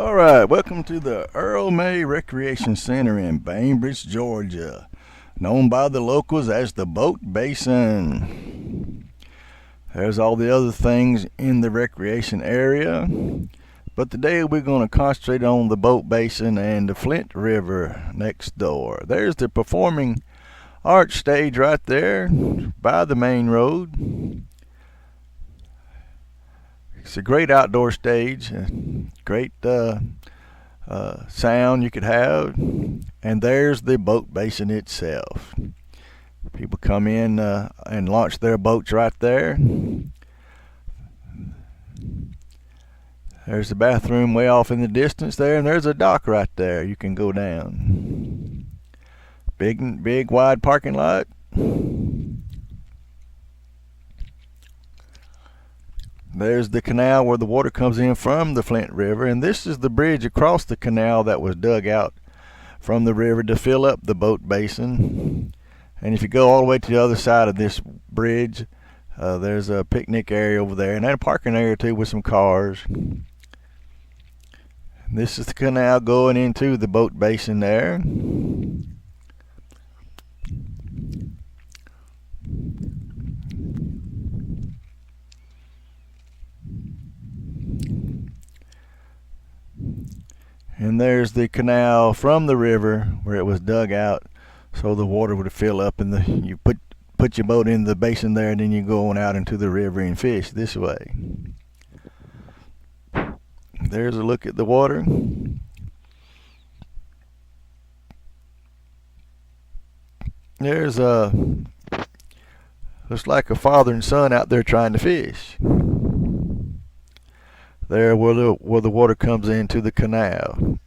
All right, welcome to the Earle Recreation Center in Bainbridge, Georgia, known by the locals as the Boat Basin. There's all the other things in the recreation area, but today we're going to concentrate on the Boat Basin and the Flint River next door. There's the performing arts stage right there by the main road. It's a great outdoor stage, great sound you could have, and there's the boat basin itself. People come in and launch their boats right there. There's the bathroom way off in the distance there, and there's a dock right there you can go down. Big wide parking lot. There's the canal where the water comes in from the Flint River, and this is the bridge across the canal that was dug out from the river to fill up the boat basin. And if you go all the way to the other side of this bridge, there's a picnic area over there, and then a parking area too with some cars. This is the canal going into the boat basin there. And there's the canal from the river where it was dug out so the water would fill up, and you put your boat in the basin there, and then you go on out into the river and fish this way. There's a look at the water. There's looks like a father and son out there trying to fish. There where the water comes into the canal.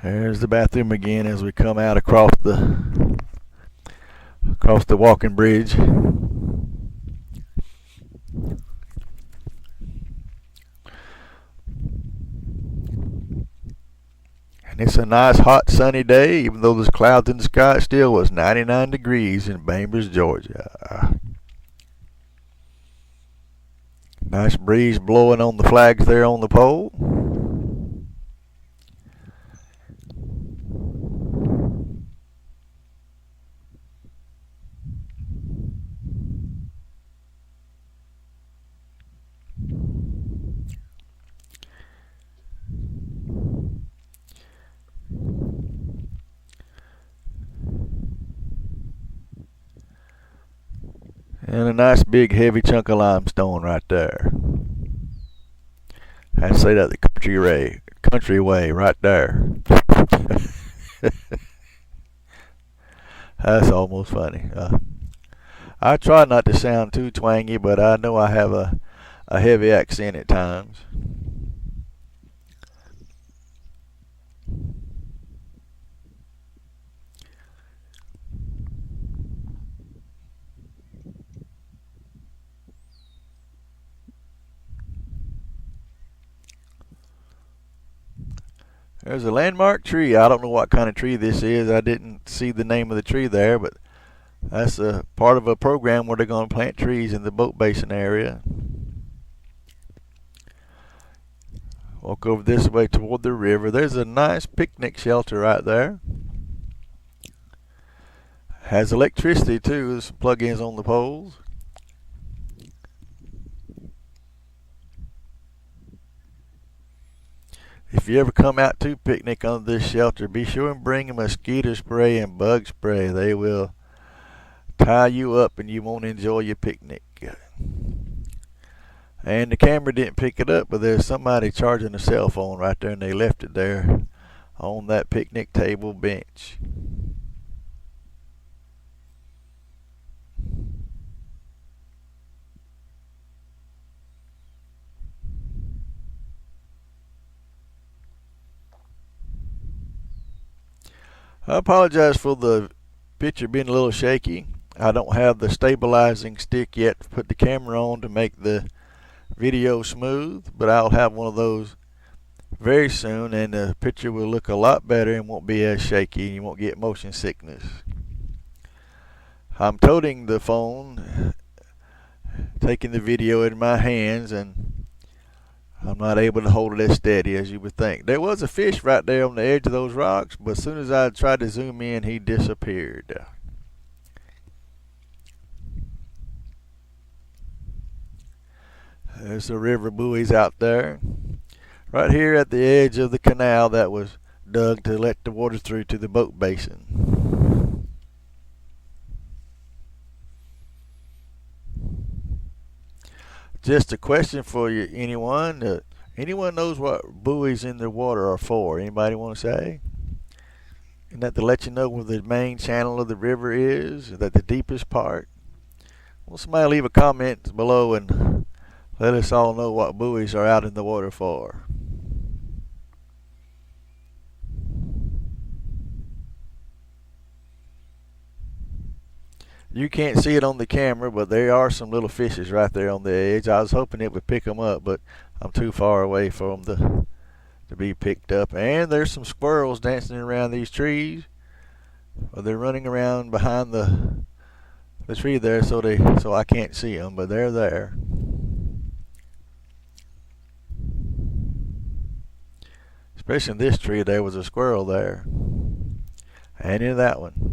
There's the bathroom again as we come out across the walking bridge. And it's a nice hot sunny day, even though there's clouds in the sky. It still was 99 degrees in Bainbridge, Georgia. Nice breeze blowing on the flags there on the pole. And a nice big heavy chunk of limestone right there. I'd say that the country way right there. That's almost funny. I try not to sound too twangy, but I know I have a heavy accent at times. There's a landmark tree. I don't know what kind of tree this is. I didn't see the name of the tree there, but that's a part of a program where they're going to plant trees in the boat basin area. Walk over this way toward the river. There's a nice picnic shelter right there. Has electricity too. There's some plug-ins on the poles. If you ever come out to picnic under this shelter, be sure and bring a mosquito spray and bug spray. They will tie you up and you won't enjoy your picnic. And the camera didn't pick it up, but there's somebody charging a cell phone right there, and they left it there on that picnic table bench. I apologize for the picture being a little shaky. I don't have the stabilizing stick yet to put the camera on to make the video smooth, but I'll have one of those very soon, and the picture will look a lot better and won't be as shaky, and you won't get motion sickness. I'm toting the phone taking the video in my hands, and I'm not able to hold it as steady as you would think. There was a fish right there on the edge of those rocks, but as soon as I tried to zoom in, he disappeared. There's the river buoys out there. Right here at the edge of the canal that was dug to let the water through to the boat basin. Just a question for you, anyone. Anyone knows what buoys in the water are for? Anybody want to say? Isn't that to let you know where the main channel of the river is? Is that the deepest part? Well, somebody leave a comment below and let us all know what buoys are out in the water for. You can't see it on the camera, but there are some little fishes right there on the edge. I was hoping it would pick them up, but I'm too far away for them to be picked up. And there's some squirrels dancing around these trees. Well, they're running around behind the tree there, so I can't see them, but they're there. Especially in this tree, there was a squirrel there, and in that one.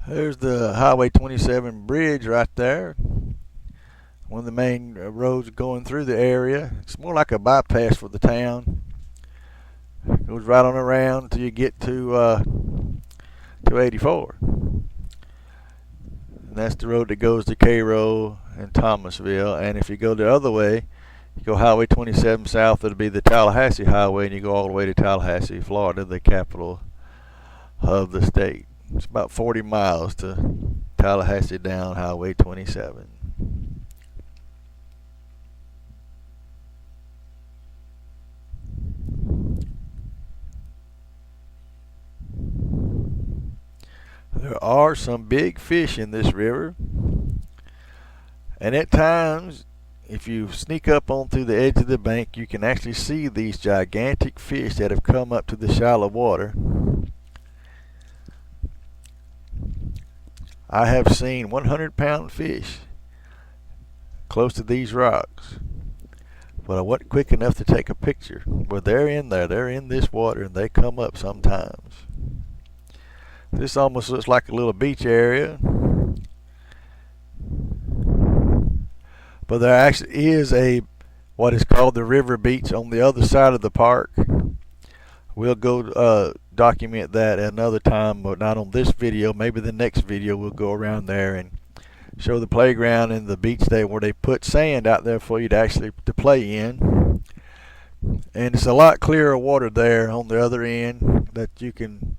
There's the Highway 27 bridge right there. One of the main roads going through the area. It's more like a bypass for the town. It goes right on around till you get to 84. And that's the road that goes to Cairo and Thomasville. And if you go the other way, you go Highway 27 south, it'll be the Tallahassee Highway, and you go all the way to Tallahassee, Florida, the capital of the state. It's about 40 miles to Tallahassee down Highway 27. There are some big fish in this river, and at times, if you sneak up onto the edge of the bank, you can actually see these gigantic fish that have come up to the shallow water. I have seen 100-pound fish close to these rocks, but I wasn't quick enough to take a picture. But they're in there, they're in this water, and they come up sometimes. This almost looks like a little beach area, but there actually is what is called the river beach on the other side of the park. We'll go document that another time, but not on this video. Maybe the next video we'll go around there and show the playground and the beach there where they put sand out there for you to play in. And it's a lot clearer water there on the other end that you can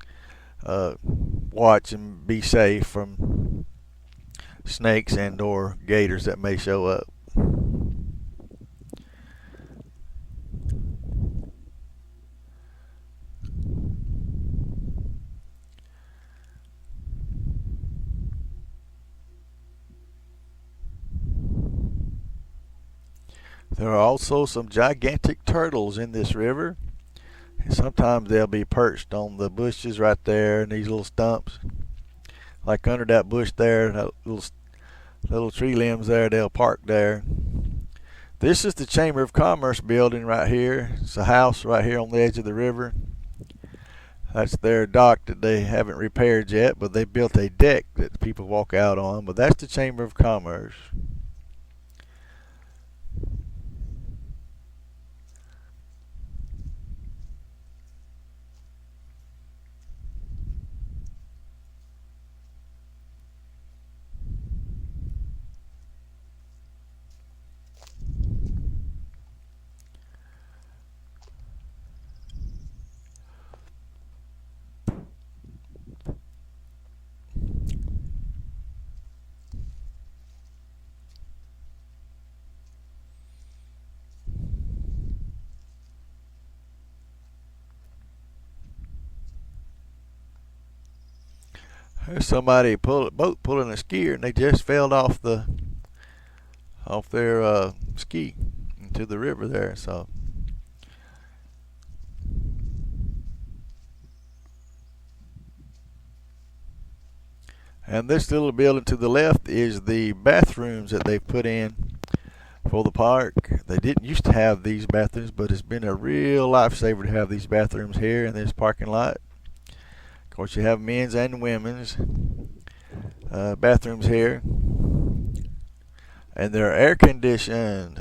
watch and be safe from snakes and or gators that may show up. There are also some gigantic turtles in this river. And sometimes they'll be perched on the bushes right there and these little stumps. Like under that bush there, that little tree limbs there, they'll park there. This is the Chamber of Commerce building right here. It's a house right here on the edge of the river. That's their dock that they haven't repaired yet, but they built a deck that people walk out on. But that's the Chamber of Commerce. There's somebody boat pulling a skier, and they just fell off their ski into the river there. So, and this little building to the left is the bathrooms that they've put in for the park. They didn't used to have these bathrooms, but it's been a real lifesaver to have these bathrooms here in this parking lot. Of course, you have men's and women's bathrooms here, and they're air conditioned.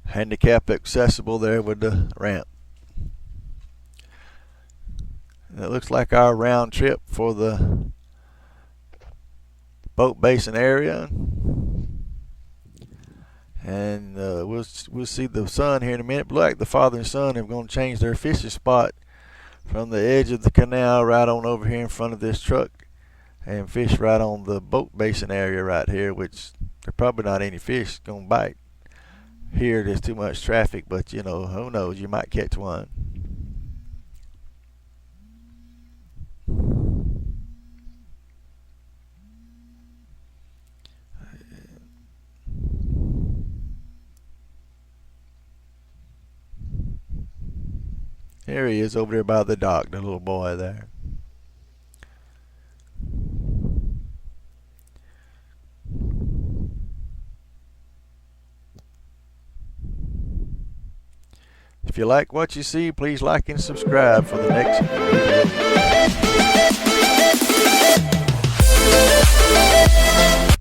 Handicap accessible there with the ramp. And it looks like our round trip for the boat basin area. And we'll see the sun here in a minute. But look like the father and son are going to change their fishing spot from the edge of the canal right on over here in front of this truck and fish right on the boat basin area right here, which there's probably not any fish going to bite. Here there's too much traffic, but you know, who knows, you might catch one. Here he is over there by the dock, the little boy there. If you like what you see, please like and subscribe for the next video.